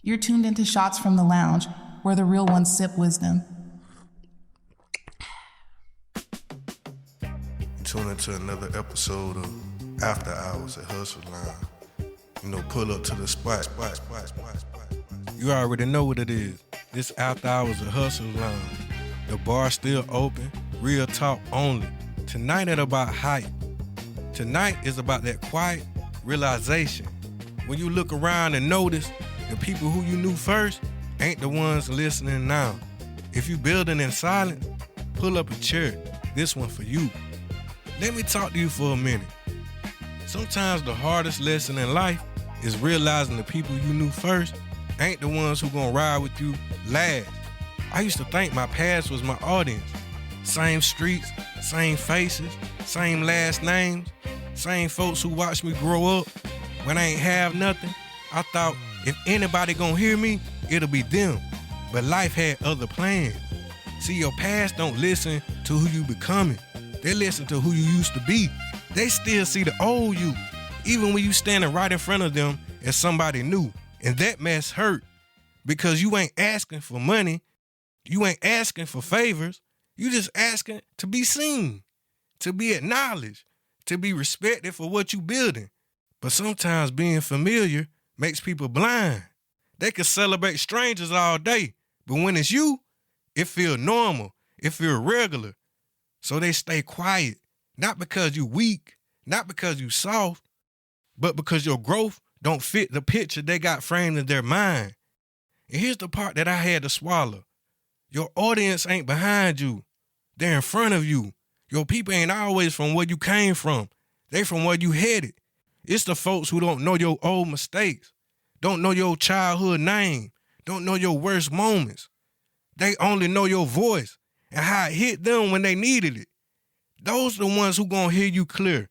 You're tuned into Shots from the Lounge, where the real ones sip wisdom. Tune into another episode of After Hours at Hustler's Lounge. Pull up to the spot. You already know what it is. This After Hours at Hustler's Lounge. The bar still open, real talk only. Tonight ain't about hype. Tonight is about that quiet realization. When you look around and notice the people who you knew first ain't the ones listening now. If you building in silence, pull up a chair. This one for you. Let me talk to you for a minute. Sometimes the hardest lesson in life is realizing the people you knew first ain't the ones who gonna ride with you last. I used to think my past was my audience. Same streets, same faces, same last names, same folks who watched me grow up. When I ain't have nothing, I thought if anybody gonna hear me, it'll be them. But life had other plans. See, your past don't listen to who you becoming. They listen to who you used to be. They still see the old you, even when you standing right in front of them as somebody new. And that mess hurt because you ain't asking for money. You ain't asking for favors. You just asking to be seen, to be acknowledged, to be respected for what you building. But sometimes being familiar makes people blind. They can celebrate strangers all day, but when it's you, it feel normal. It feel regular. So they stay quiet, not because you weak, not because you soft, but because your growth don't fit the picture they got framed in their mind. And here's the part that I had to swallow. Your audience ain't behind you. They're in front of you. Your people ain't always from where you came from. They from where you headed. It's the folks who don't know your old mistakes, don't know your childhood name, don't know your worst moments. They only know your voice and how it hit them when they needed it. Those are the ones who gonna hear you clear.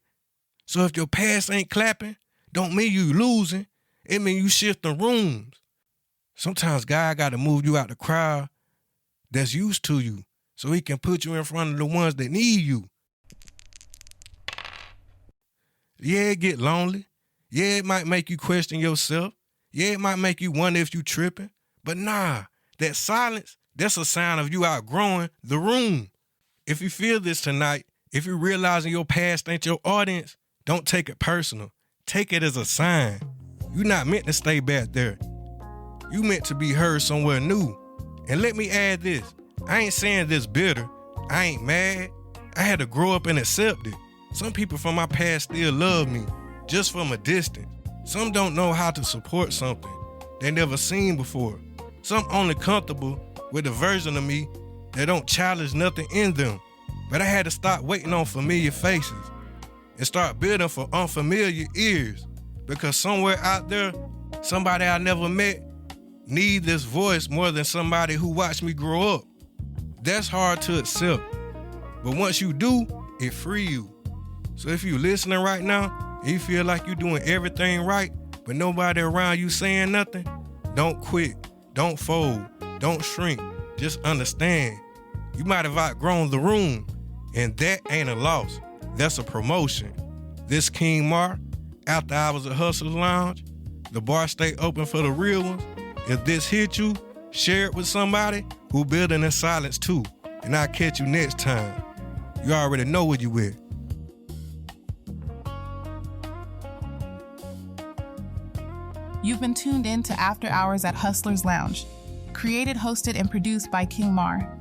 So if your past ain't clapping, don't mean you losing. It mean you shifting rooms. Sometimes God gotta move you out the crowd that's used to you so he can put you in front of the ones that need you. Yeah, it get lonely. Yeah, it might make you question yourself. Yeah, it might make you wonder if you tripping. But nah, that silence, that's a sign of you outgrowing the room. If you feel this tonight, if you're realizing your past ain't your audience, don't take it personal. Take it as a sign. You're not meant to stay back there. You meant to be heard somewhere new. And let me add this. I ain't saying this bitter. I ain't mad. I had to grow up and accept it. Some people from my past still love me, just from a distance. Some don't know how to support something they never seen before. Some only comfortable with a version of me that don't challenge nothing in them. But I had to stop waiting on familiar faces and start building for unfamiliar ears, because somewhere out there, somebody I never met need this voice more than somebody who watched me grow up. That's hard to accept, but once you do, it free you. So if you listening right now and you feel like you're doing everything right, but nobody around you saying nothing, don't quit, don't fold, don't shrink. Just understand, you might have outgrown the room, and that ain't a loss. That's a promotion. This King Mar, After Hours at Hustler's Lounge. The bar stay open for the real ones. If this hit you, share it with somebody who building in silence too. And I'll catch you next time. You already know where you with. You've been tuned in to After Hours at Hustler's Lounge. Created, hosted, and produced by King Mar.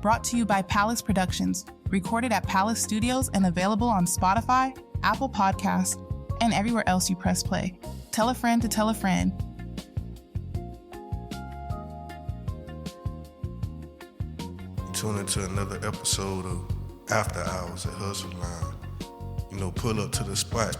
Brought to you by Palace Productions. Recorded at Palace Studios and available on Spotify, Apple Podcasts, and everywhere else you press play. Tell a friend to tell a friend. Tune into another episode of After Hours at Hustler's Lounge. Pull up to the spot.